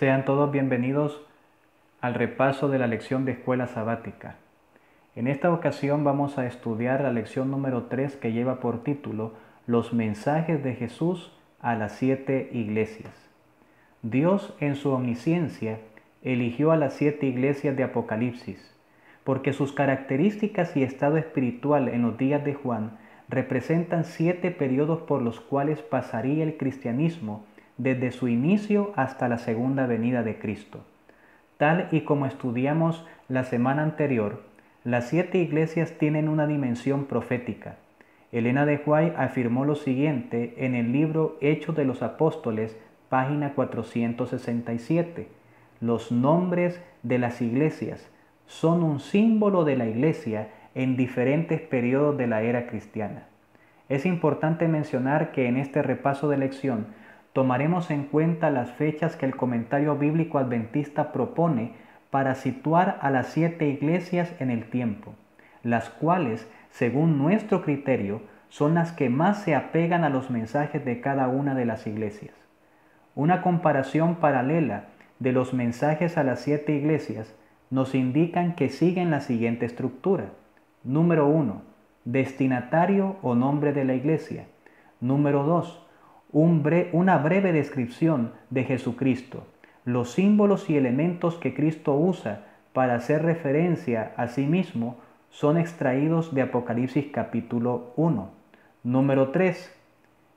Sean todos bienvenidos al repaso de la lección de escuela sabática. En esta ocasión vamos a estudiar la lección número 3 que lleva por título Los mensajes de Jesús a las 7 iglesias. Dios en su omnisciencia eligió a las 7 iglesias de Apocalipsis, porque sus características y estado espiritual en los días de Juan representan 7 periodos por los cuales pasaría el cristianismo desde su inicio hasta la segunda venida de Cristo. Tal y como estudiamos la semana anterior, las 7 iglesias tienen una dimensión profética. Elena de White afirmó lo siguiente en el libro Hechos de los Apóstoles, página 467. Los nombres de las iglesias son un símbolo de la iglesia en diferentes periodos de la era cristiana. Es importante mencionar que en este repaso de lección tomaremos en cuenta las fechas que el comentario bíblico adventista propone para situar a las 7 iglesias en el tiempo, las cuales, según nuestro criterio, son las que más se apegan a los mensajes de cada una de las iglesias. Una comparación paralela de los mensajes a las 7 iglesias nos indican que siguen la siguiente estructura. Número 1. Destinatario o nombre de la iglesia. Número 2. Una breve descripción de Jesucristo, los símbolos y elementos que Cristo usa para hacer referencia a sí mismo son extraídos de Apocalipsis capítulo 1. Número 3.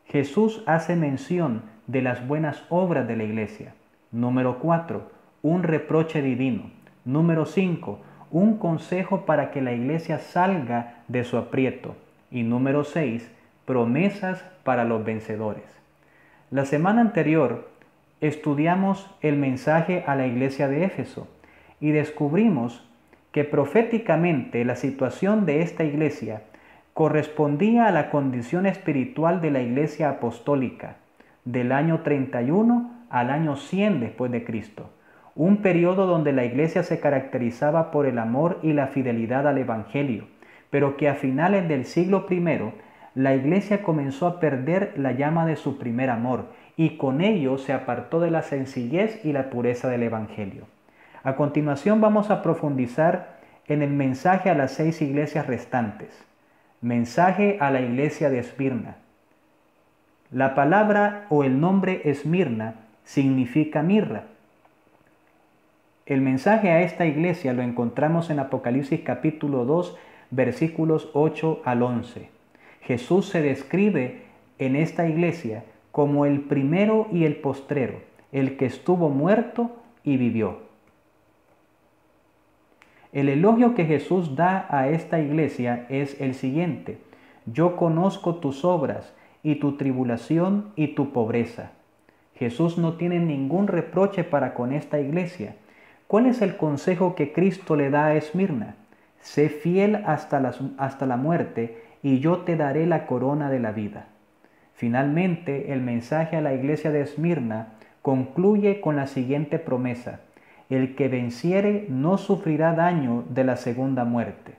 Jesús hace mención de las buenas obras de la iglesia. Número 4. Un reproche divino. Número 5. Un consejo para que la iglesia salga de su aprieto. Y número 6. Promesas para los vencedores. La semana anterior estudiamos el mensaje a la iglesia de Éfeso y descubrimos que proféticamente la situación de esta iglesia correspondía a la condición espiritual de la iglesia apostólica del año 31 al año 100 después de Cristo, un periodo donde la iglesia se caracterizaba por el amor y la fidelidad al Evangelio, pero que a finales del siglo I la iglesia comenzó a perder la llama de su primer amor y con ello se apartó de la sencillez y la pureza del Evangelio. A continuación vamos a profundizar en el mensaje a las 6 iglesias restantes. Mensaje a la iglesia de Esmirna. La palabra o el nombre Esmirna significa mirra. El mensaje a esta iglesia lo encontramos en Apocalipsis capítulo 2, versículos 8 al 11. Jesús se describe en esta iglesia como el primero y el postrero, el que estuvo muerto y vivió. El elogio que Jesús da a esta iglesia es el siguiente: yo conozco tus obras y tu tribulación y tu pobreza. Jesús no tiene ningún reproche para con esta iglesia. ¿Cuál es el consejo que Cristo le da a Esmirna? Sé fiel hasta la muerte y yo te daré la corona de la vida. Finalmente, el mensaje a la iglesia de Esmirna concluye con la siguiente promesa: el que venciere no sufrirá daño de la segunda muerte.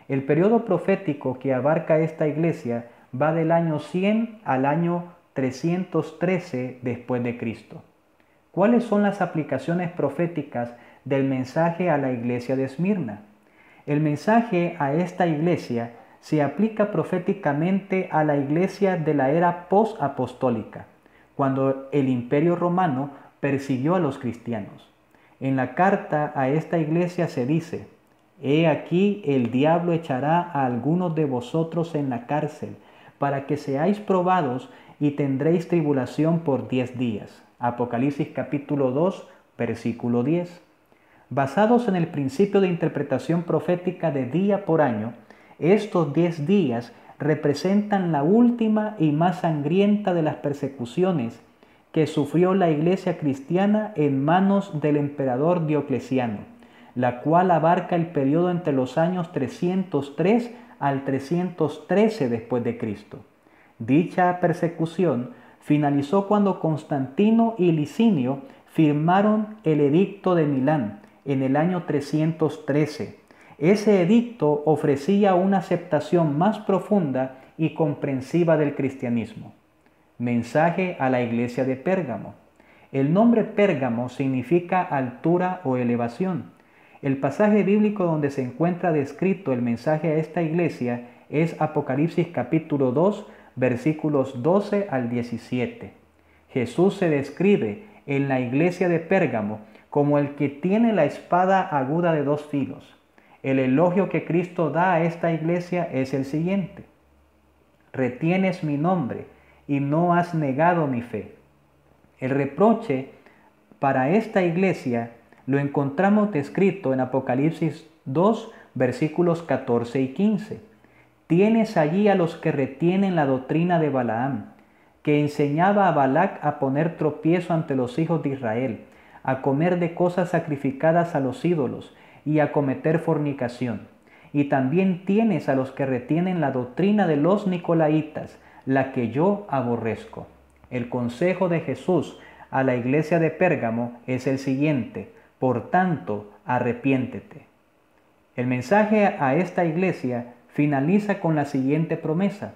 El periodo profético que abarca esta iglesia va del año 100 al año 313 después de Cristo. ¿Cuáles son las aplicaciones proféticas del mensaje a la iglesia de Esmirna? El mensaje a esta iglesia se aplica proféticamente a la iglesia de la era post-apostólica, cuando el Imperio Romano persiguió a los cristianos. En la carta a esta iglesia se dice: he aquí el diablo echará a algunos de vosotros en la cárcel, para que seáis probados y tendréis tribulación por 10 días. Apocalipsis capítulo 2, versículo 10. Basados en el principio de interpretación profética de día por año, estos 10 días representan la última y más sangrienta de las persecuciones que sufrió la iglesia cristiana en manos del emperador Diocleciano, la cual abarca el periodo entre los años 303 al 313 después de Cristo. Dicha persecución finalizó cuando Constantino y Licinio firmaron el Edicto de Milán en el año 313. Ese edicto ofrecía una aceptación más profunda y comprensiva del cristianismo. Mensaje a la iglesia de Pérgamo. El nombre Pérgamo significa altura o elevación. El pasaje bíblico donde se encuentra descrito el mensaje a esta iglesia es Apocalipsis capítulo 2, versículos 12 al 17. Jesús se describe en la iglesia de Pérgamo como el que tiene la espada aguda de dos filos. El elogio que Cristo da a esta iglesia es el siguiente: retienes mi nombre y no has negado mi fe. El reproche para esta iglesia lo encontramos descrito en Apocalipsis 2, versículos 14 y 15. Tienes allí a los que retienen la doctrina de Balaam, que enseñaba a Balac a poner tropiezo ante los hijos de Israel, a comer de cosas sacrificadas a los ídolos y a cometer fornicación. Y también tienes a los que retienen la doctrina de los Nicolaitas, la que yo aborrezco. El consejo de Jesús a la iglesia de Pérgamo es el siguiente: por tanto, arrepiéntete. El mensaje a esta iglesia finaliza con la siguiente promesa: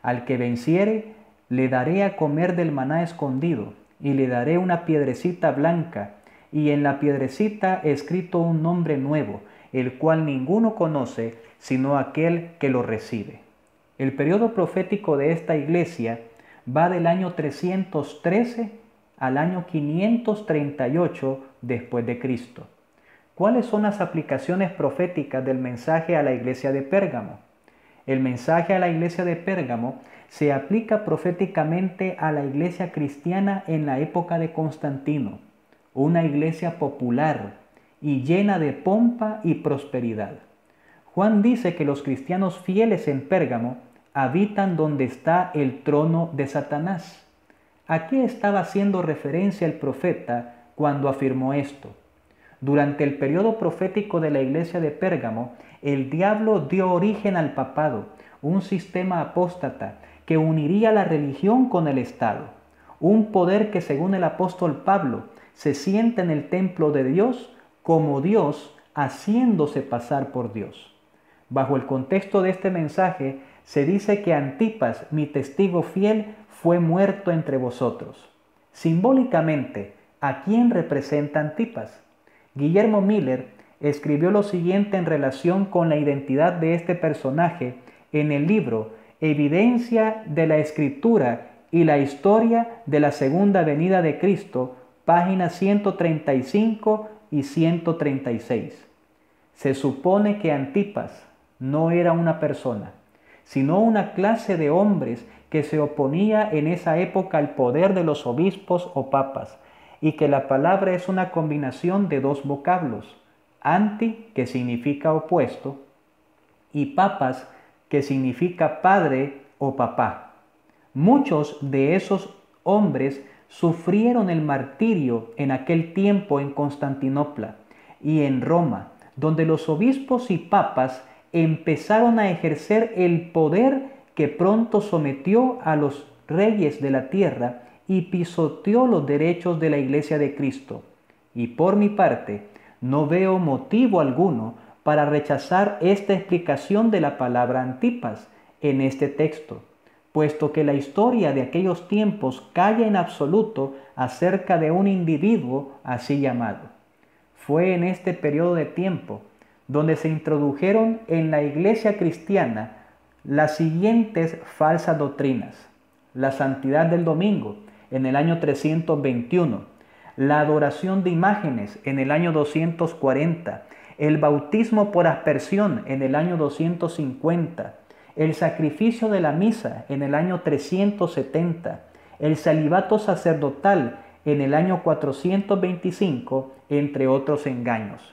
al que venciere, le daré a comer del maná escondido, y le daré una piedrecita blanca, y en la piedrecita escrito un nombre nuevo, el cual ninguno conoce, sino aquel que lo recibe. El periodo profético de esta iglesia va del año 313 al año 538 después de Cristo. ¿Cuáles son las aplicaciones proféticas del mensaje a la iglesia de Pérgamo? El mensaje a la iglesia de Pérgamo se aplica proféticamente a la iglesia cristiana en la época de Constantino, una iglesia popular y llena de pompa y prosperidad. Juan dice que los cristianos fieles en Pérgamo habitan donde está el trono de Satanás. ¿A qué estaba haciendo referencia el profeta cuando afirmó esto? Durante el periodo profético de la iglesia de Pérgamo, el diablo dio origen al papado, un sistema apóstata que uniría la religión con el Estado, un poder que, según el apóstol Pablo, se sienta en el templo de Dios como Dios, haciéndose pasar por Dios. Bajo el contexto de este mensaje, se dice que Antipas, mi testigo fiel, fue muerto entre vosotros. Simbólicamente, ¿a quién representa Antipas? Guillermo Miller escribió lo siguiente en relación con la identidad de este personaje en el libro Evidencia de la Escritura y la Historia de la Segunda Venida de Cristo, páginas 135 y 136. Se supone que Antipas no era una persona, sino una clase de hombres que se oponía en esa época al poder de los obispos o papas, y que la palabra es una combinación de dos vocablos: anti, que significa opuesto, y papas, que significa padre o papá. Muchos de esos hombres sufrieron el martirio en aquel tiempo en Constantinopla y en Roma, donde los obispos y papas empezaron a ejercer el poder que pronto sometió a los reyes de la tierra y pisoteó los derechos de la Iglesia de Cristo. Y por mi parte, no veo motivo alguno para rechazar esta explicación de la palabra Antipas en este texto, puesto que la historia de aquellos tiempos calla en absoluto acerca de un individuo así llamado. Fue en este periodo de tiempo donde se introdujeron en la iglesia cristiana las siguientes falsas doctrinas: la santidad del domingo en el año 321, la adoración de imágenes en el año 240, el bautismo por aspersión en el año 250, el sacrificio de la misa en el año 370, el celibato sacerdotal en el año 425, entre otros engaños.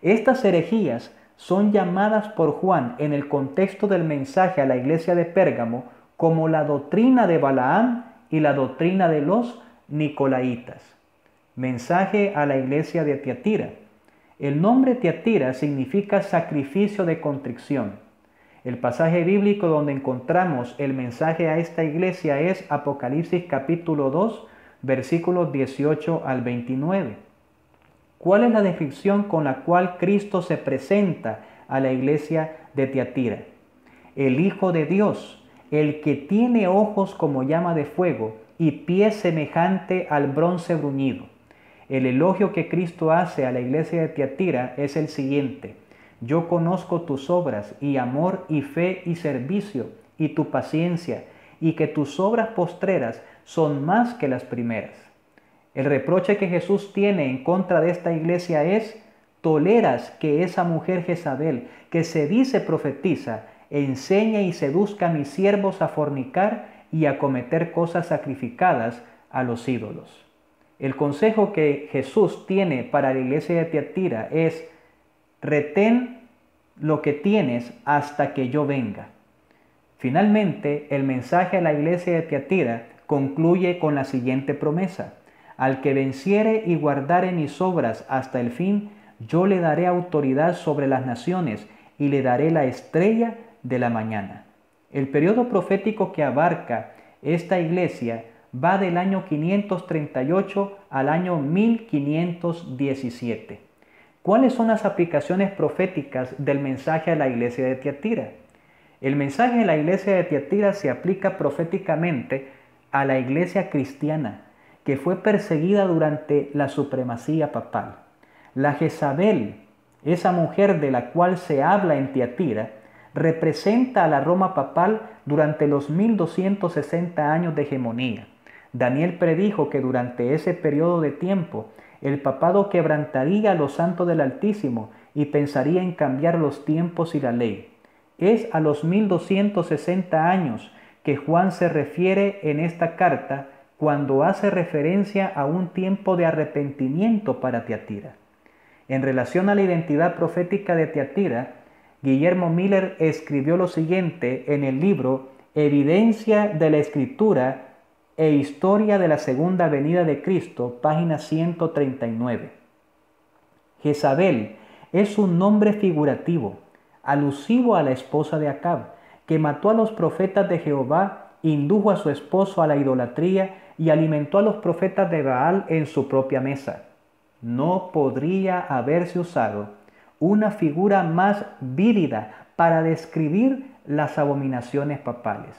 Estas herejías son llamadas por Juan en el contexto del mensaje a la iglesia de Pérgamo como la doctrina de Balaam y la doctrina de los Nicolaitas. Mensaje a la iglesia de Tiatira. El nombre Tiatira significa sacrificio de contrición. El pasaje bíblico donde encontramos el mensaje a esta iglesia es Apocalipsis capítulo 2, versículos 18 al 29. ¿Cuál es la descripción con la cual Cristo se presenta a la iglesia de Tiatira? El Hijo de Dios, el que tiene ojos como llama de fuego y pies semejante al bronce bruñido. El elogio que Cristo hace a la iglesia de Tiatira es el siguiente: yo conozco tus obras y amor y fe y servicio y tu paciencia, y que tus obras postreras son más que las primeras. El reproche que Jesús tiene en contra de esta iglesia es: toleras que esa mujer Jezabel, que se dice profetiza, enseñe y seduzca a mis siervos a fornicar y a cometer cosas sacrificadas a los ídolos. El consejo que Jesús tiene para la iglesia de Tiatira es: retén lo que tienes hasta que yo venga. Finalmente, el mensaje a la iglesia de Tiatira concluye con la siguiente promesa: al que venciere y guardare mis obras hasta el fin, yo le daré autoridad sobre las naciones y le daré la estrella de la mañana. El periodo profético que abarca esta iglesia va del año 538 al año 1517. ¿Cuáles son las aplicaciones proféticas del mensaje a la iglesia de Tiatira? El mensaje de la iglesia de Tiatira se aplica proféticamente a la iglesia cristiana, que fue perseguida durante la supremacía papal. La Jezabel, esa mujer de la cual se habla en Tiatira, representa a la Roma papal durante los 1260 años de hegemonía. Daniel predijo que durante ese periodo de tiempo el papado quebrantaría a los santos del Altísimo y pensaría en cambiar los tiempos y la ley. Es a los 1260 años que Juan se refiere en esta carta cuando hace referencia a un tiempo de arrepentimiento para Tiatira. En relación a la identidad profética de Tiatira, Guillermo Miller escribió lo siguiente en el libro Evidencia de la Escritura e Historia de la Segunda Venida de Cristo, página 139. Jezabel es un nombre figurativo, alusivo a la esposa de Acab, que mató a los profetas de Jehová, indujo a su esposo a la idolatría y alimentó a los profetas de Baal en su propia mesa. No podría haberse usado una figura más vívida para describir las abominaciones papales.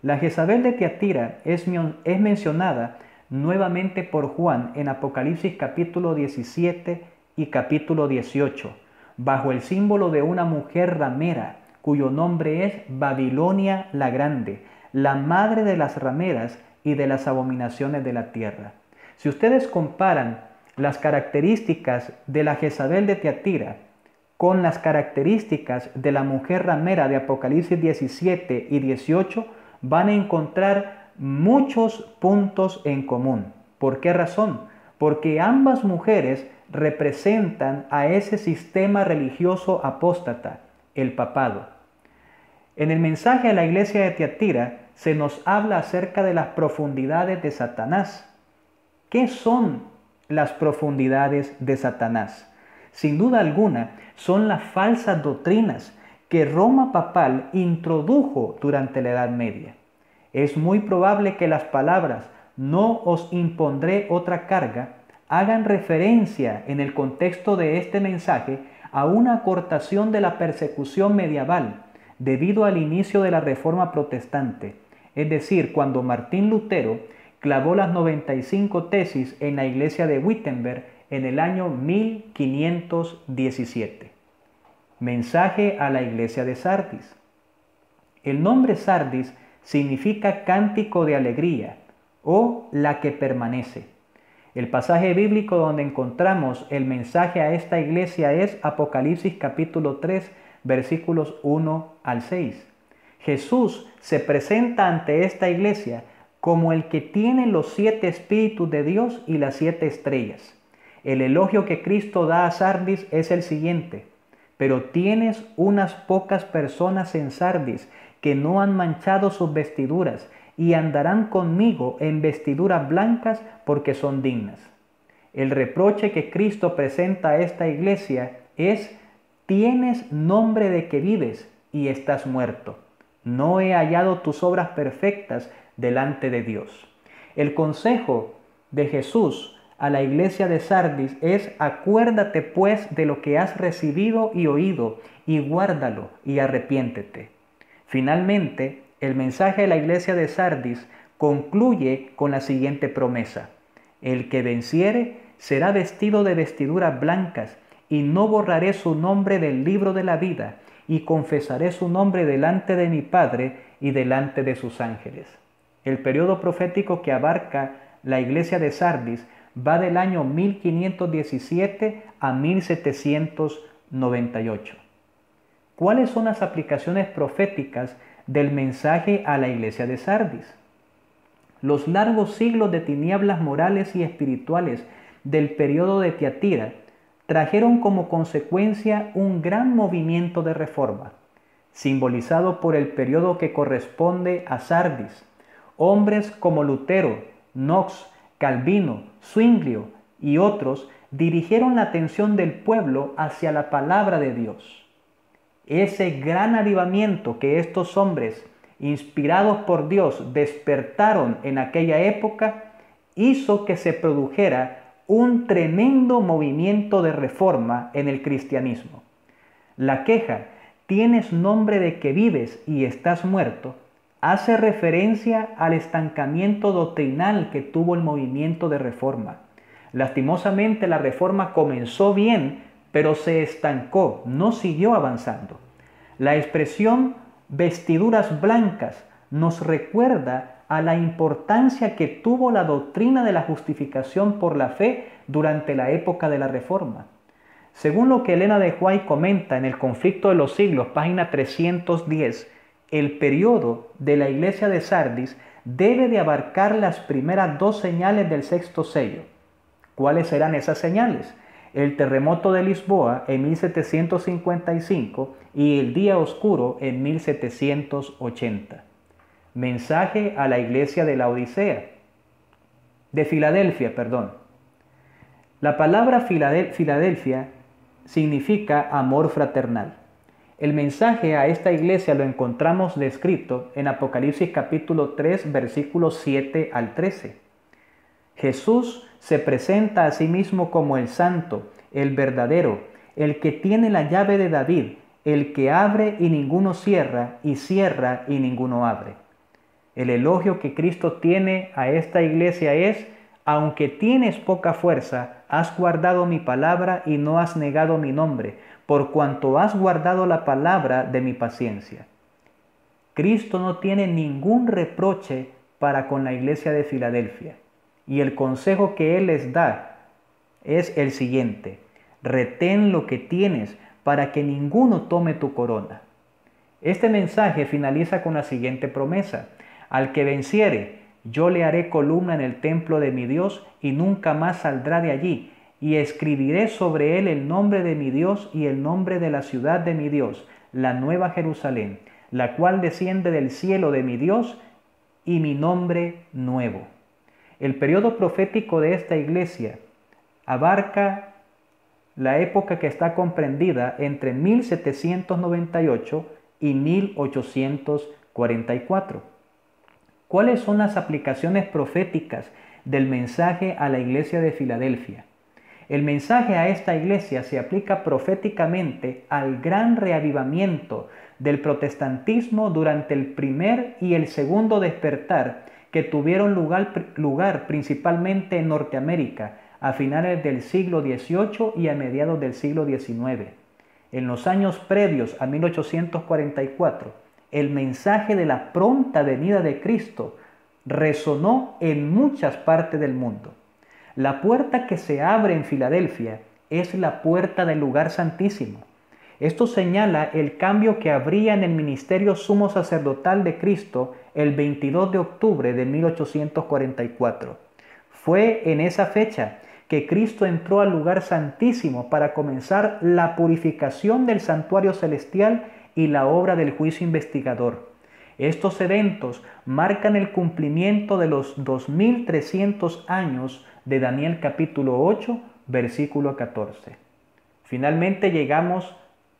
La Jezabel de Tiatira es mencionada nuevamente por Juan en Apocalipsis capítulo 17 y capítulo 18, bajo el símbolo de una mujer ramera, cuyo nombre es Babilonia la Grande, la madre de las rameras y de las abominaciones de la tierra. Si ustedes comparan las características de la Jezabel de Tiatira con las características de la mujer ramera de Apocalipsis 17 y 18, van a encontrar muchos puntos en común. ¿Por qué razón? Porque ambas mujeres representan a ese sistema religioso apóstata, el papado. En el mensaje a la iglesia de Tiatira se nos habla acerca de las profundidades de Satanás. ¿Qué son las profundidades de Satanás? Sin duda alguna, son las falsas doctrinas que Roma papal introdujo durante la Edad Media. Es muy probable que las palabras "no os impondré otra carga" hagan referencia en el contexto de este mensaje a una acortación de la persecución medieval debido al inicio de la Reforma Protestante, es decir, cuando Martín Lutero clavó las 95 tesis en la iglesia de Wittenberg en el año 1517. Mensaje a la iglesia de Sardis. El nombre Sardis significa cántico de alegría o la que permanece. El pasaje bíblico donde encontramos el mensaje a esta iglesia es Apocalipsis capítulo 3, versículos 1 al 6. Jesús se presenta ante esta iglesia como el que tiene los 7 espíritus de Dios y las 7 estrellas. El elogio que Cristo da a Sardis es el siguiente: pero tienes unas pocas personas en Sardis que no han manchado sus vestiduras y andarán conmigo en vestiduras blancas porque son dignas. El reproche que Cristo presenta a esta iglesia es: tienes nombre de que vives y estás muerto. No he hallado tus obras perfectas delante de Dios. El consejo de Jesús a la iglesia de Sardis es: acuérdate pues de lo que has recibido y oído, y guárdalo y arrepiéntete. Finalmente, el mensaje de la iglesia de Sardis concluye con la siguiente promesa: el que venciere será vestido de vestiduras blancas, y no borraré su nombre del libro de la vida, y confesaré su nombre delante de mi Padre y delante de sus ángeles. El periodo profético que abarca la iglesia de Sardis va del año 1517 a 1798. ¿Cuáles son las aplicaciones proféticas del mensaje a la iglesia de Sardis? Los largos siglos de tinieblas morales y espirituales del periodo de Tiatira trajeron como consecuencia un gran movimiento de reforma, simbolizado por el periodo que corresponde a Sardis. Hombres como Lutero, Knox, Calvino, Zwinglio y otros dirigieron la atención del pueblo hacia la palabra de Dios. Ese gran avivamiento que estos hombres, inspirados por Dios, despertaron en aquella época, hizo que se produjera un tremendo movimiento de reforma en el cristianismo. La queja "tienes nombre de que vives y estás muerto" hace referencia al estancamiento doctrinal que tuvo el movimiento de reforma. Lastimosamente, la reforma comenzó bien, pero se estancó, no siguió avanzando. La expresión vestiduras blancas nos recuerda a la importancia que tuvo la doctrina de la justificación por la fe durante la época de la Reforma. Según lo que Elena de White comenta en El conflicto de los siglos, página 310, el periodo de la iglesia de Sardis debe de abarcar las primeras dos señales del sexto sello. ¿Cuáles serán esas señales? El terremoto de Lisboa en 1755 y el día oscuro en 1780. Mensaje a la iglesia de Filadelfia. La palabra Filadelfia significa amor fraternal. El mensaje a esta iglesia lo encontramos descrito en Apocalipsis capítulo 3, versículos 7 al 13. Jesús se presenta a sí mismo como el santo, el verdadero, el que tiene la llave de David, el que abre y ninguno cierra, y cierra y ninguno abre. El elogio que Cristo tiene a esta iglesia es: aunque tienes poca fuerza, has guardado mi palabra y no has negado mi nombre, por cuanto has guardado la palabra de mi paciencia. Cristo no tiene ningún reproche para con la iglesia de Filadelfia, y el consejo que Él les da es el siguiente: retén lo que tienes para que ninguno tome tu corona. Este mensaje finaliza con la siguiente promesa: al que venciere, yo le haré columna en el templo de mi Dios y nunca más saldrá de allí, y escribiré sobre él el nombre de mi Dios y el nombre de la ciudad de mi Dios, la nueva Jerusalén, la cual desciende del cielo de mi Dios, y mi nombre nuevo. El periodo profético de esta iglesia abarca la época que está comprendida entre 1798 y 1844. ¿Cuáles son las aplicaciones proféticas del mensaje a la iglesia de Filadelfia? El mensaje a esta iglesia se aplica proféticamente al gran reavivamiento del protestantismo durante el primer y el segundo despertar que tuvieron lugar principalmente en Norteamérica a finales del siglo XVIII y a mediados del siglo XIX. En los años previos a 1844, el mensaje de la pronta venida de Cristo resonó en muchas partes del mundo. La puerta que se abre en Filadelfia es la puerta del lugar santísimo. Esto señala el cambio que habría en el ministerio sumo sacerdotal de Cristo el 22 de octubre de 1844. Fue en esa fecha que Cristo entró al lugar santísimo para comenzar la purificación del santuario celestial y la obra del juicio investigador. Estos eventos marcan el cumplimiento de los 2300 años de Daniel capítulo 8, versículo 14. Finalmente llegamos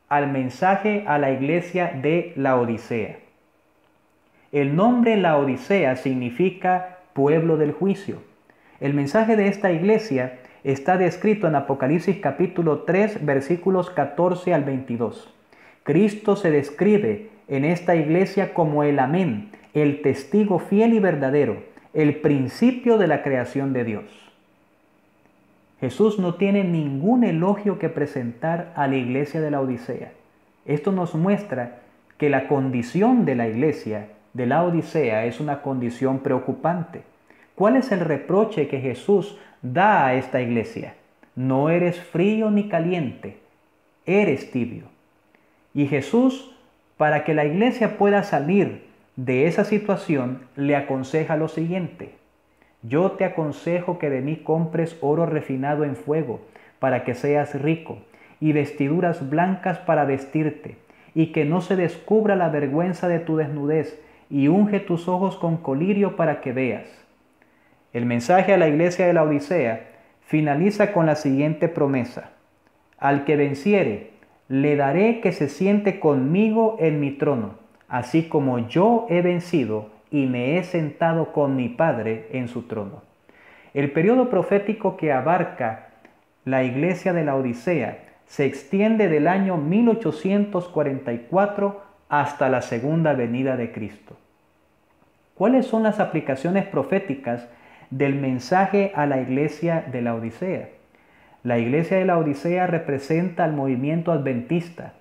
al mensaje a la iglesia de Laodicea. El nombre Laodicea significa pueblo del juicio. El mensaje de esta iglesia está descrito en Apocalipsis capítulo 3, versículos 14 al 22. Cristo se describe en esta iglesia como el Amén, el testigo fiel y verdadero, el principio de la creación de Dios. Jesús no tiene ningún elogio que presentar a la iglesia de la Odisea. Esto nos muestra que la condición de la iglesia de la Odisea es una condición preocupante. ¿Cuál es el reproche que Jesús da a esta iglesia? No eres frío ni caliente, eres tibio. Y Jesús, para que la iglesia pueda salir de esa situación, le aconseja lo siguiente: yo te aconsejo que de mí compres oro refinado en fuego, para que seas rico, y vestiduras blancas para vestirte, y que no se descubra la vergüenza de tu desnudez, y unge tus ojos con colirio para que veas. El mensaje a la iglesia de la Odisea finaliza con la siguiente promesa: al que venciere, le daré que se siente conmigo en mi trono, así como yo he vencido y me he sentado con mi Padre en su trono. El periodo profético que abarca la iglesia de la Odisea se extiende del año 1844 hasta la segunda venida de Cristo. ¿Cuáles son las aplicaciones proféticas del mensaje a la iglesia de la Odisea? La iglesia de la Odisea representa al movimiento adventista.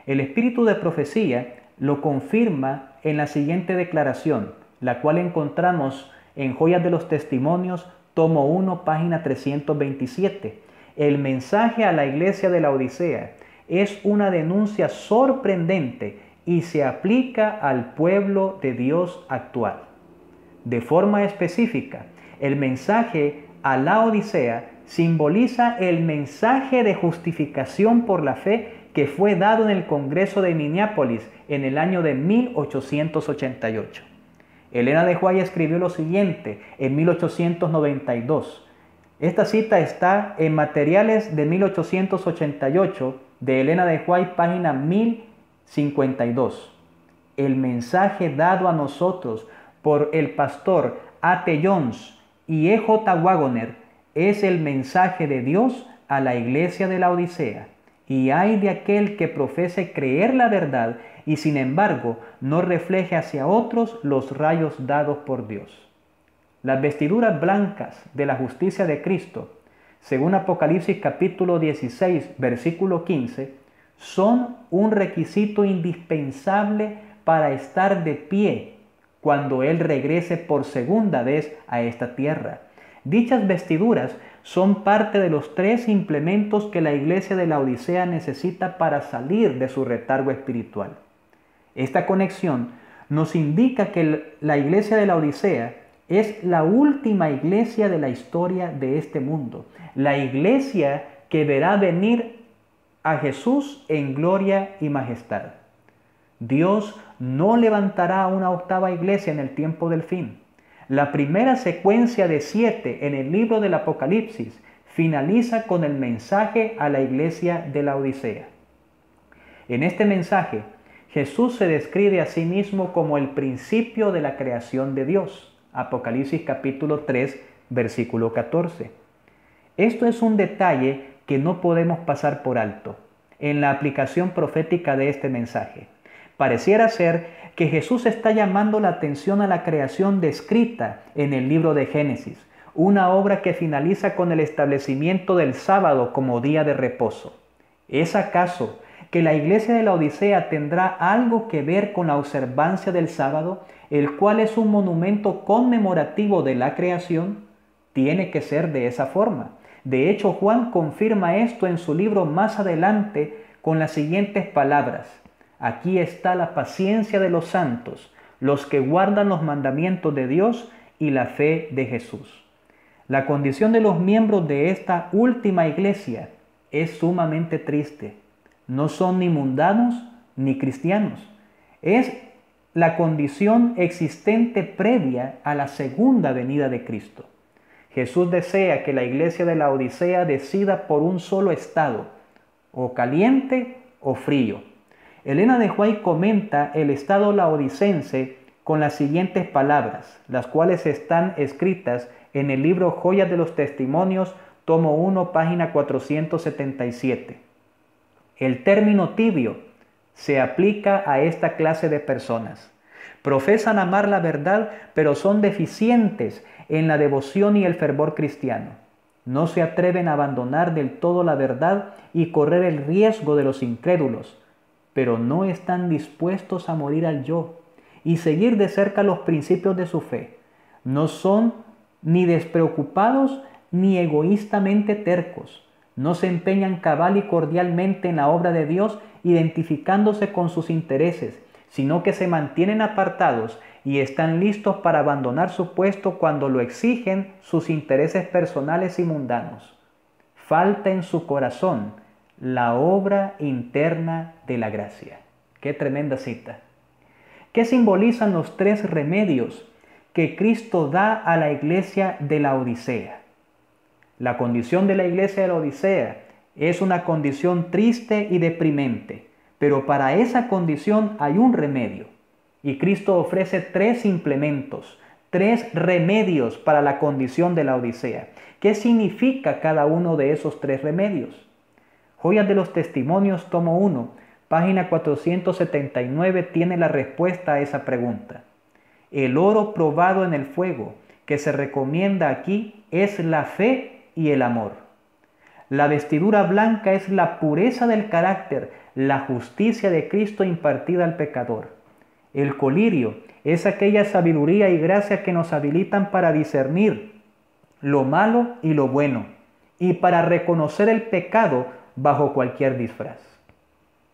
El espíritu de profecía lo confirma en la siguiente declaración, la cual encontramos en Joyas de los Testimonios, tomo 1, página 327. El mensaje a la iglesia de la Odisea es una denuncia sorprendente y se aplica al pueblo de Dios actual. De forma específica, el mensaje a la Odisea simboliza el mensaje de justificación por la fe que fue dado en el Congreso de Minneapolis en el año de 1888. Elena de White escribió lo siguiente en 1892. Esta cita está en Materiales de 1888 de Elena de White, página 1052. El mensaje dado a nosotros por el pastor A.T. Jones y E.J. Wagoner es el mensaje de Dios a la iglesia de la Odisea. Y ay de aquel que profese creer la verdad y sin embargo no refleje hacia otros los rayos dados por Dios. Las vestiduras blancas de la justicia de Cristo, según Apocalipsis capítulo 16, versículo 15, son un requisito indispensable para estar de pie cuando Él regrese por segunda vez a esta tierra. Dichas vestiduras son parte de los 3 implementos que la iglesia de la Odisea necesita para salir de su letargo espiritual. Esta conexión nos indica que la iglesia de la Odisea es la última iglesia de la historia de este mundo, la iglesia que verá venir a Jesús en gloria y majestad. Dios no levantará una octava iglesia en el tiempo del fin. La primera secuencia de 7 en el libro del Apocalipsis finaliza con el mensaje a la iglesia de la Odisea. En este mensaje, Jesús se describe a sí mismo como el principio de la creación de Dios. Apocalipsis capítulo 3, versículo 14. Esto es un detalle que no podemos pasar por alto en la aplicación profética de este mensaje. Pareciera ser que Jesús está llamando la atención a la creación descrita en el libro de Génesis, una obra que finaliza con el establecimiento del sábado como día de reposo. ¿Es acaso que la iglesia de la Odisea tendrá algo que ver con la observancia del sábado, el cual es un monumento conmemorativo de la creación? Tiene que ser de esa forma. De hecho, Juan confirma esto en su libro más adelante con las siguientes palabras: aquí está la paciencia de los santos, los que guardan los mandamientos de Dios y la fe de Jesús. La condición de los miembros de esta última iglesia es sumamente triste. No son ni mundanos ni cristianos. Es la condición existente previa a la segunda venida de Cristo. Jesús desea que la iglesia de la Odisea decida por un solo estado, o caliente o frío. Elena de White comenta el estado laodicense con las siguientes palabras, las cuales están escritas en el libro Joyas de los Testimonios, tomo 1, página 477. El término tibio se aplica a esta clase de personas. Profesan amar la verdad, pero son deficientes en la devoción y el fervor cristiano. No se atreven a abandonar del todo la verdad y correr el riesgo de los incrédulos, pero no están dispuestos a morir al yo y seguir de cerca los principios de su fe. No son ni despreocupados ni egoístamente tercos. No se empeñan cabal y cordialmente en la obra de Dios, identificándose con sus intereses, sino que se mantienen apartados y están listos para abandonar su puesto cuando lo exigen sus intereses personales y mundanos. Falta en su corazón la obra interna de la gracia. Qué tremenda cita. ¿Qué simbolizan los 3 remedios que Cristo da a la iglesia de la Odisea? La condición de la iglesia de la Odisea es una condición triste y deprimente, pero para esa condición hay un remedio. Y Cristo ofrece 3 implementos, 3 remedios para la condición de la Odisea. ¿Qué significa cada uno de esos 3 remedios? Joyas de los Testimonios, tomo 1, página 479, tiene la respuesta a esa pregunta. El oro probado en el fuego que se recomienda aquí es la fe y el amor. La vestidura blanca es la pureza del carácter, la justicia de Cristo impartida al pecador. El colirio es aquella sabiduría y gracia que nos habilitan para discernir lo malo y lo bueno, y para reconocer el pecado bajo cualquier disfraz.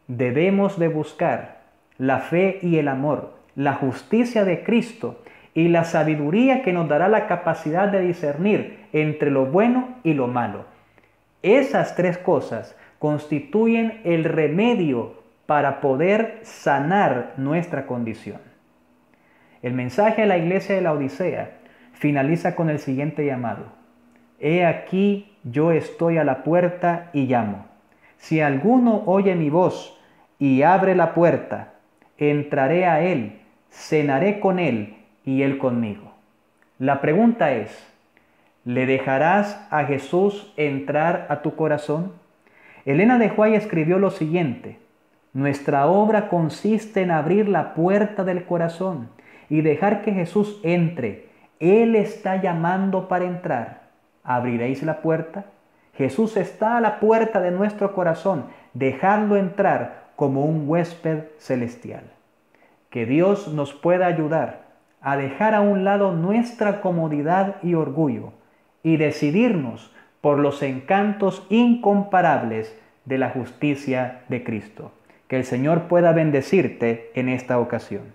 Debemos de buscar la fe y el amor, la justicia de Cristo y la sabiduría que nos dará la capacidad de discernir entre lo bueno y lo malo. Esas 3 cosas constituyen el remedio para poder sanar nuestra condición. El mensaje a la iglesia de la Odisea finaliza con el siguiente llamado. He aquí, yo estoy a la puerta y llamo. Si alguno oye mi voz y abre la puerta, entraré a él, cenaré con él y él conmigo. La pregunta es, ¿le dejarás a Jesús entrar a tu corazón? Elena de White escribió lo siguiente: nuestra obra consiste en abrir la puerta del corazón y dejar que Jesús entre. Él está llamando para entrar. ¿Abriréis la puerta? Jesús está a la puerta de nuestro corazón. Dejadlo entrar como un huésped celestial. Que Dios nos pueda ayudar a dejar a un lado nuestra comodidad y orgullo y decidirnos por los encantos incomparables de la justicia de Cristo. Que el Señor pueda bendecirte en esta ocasión.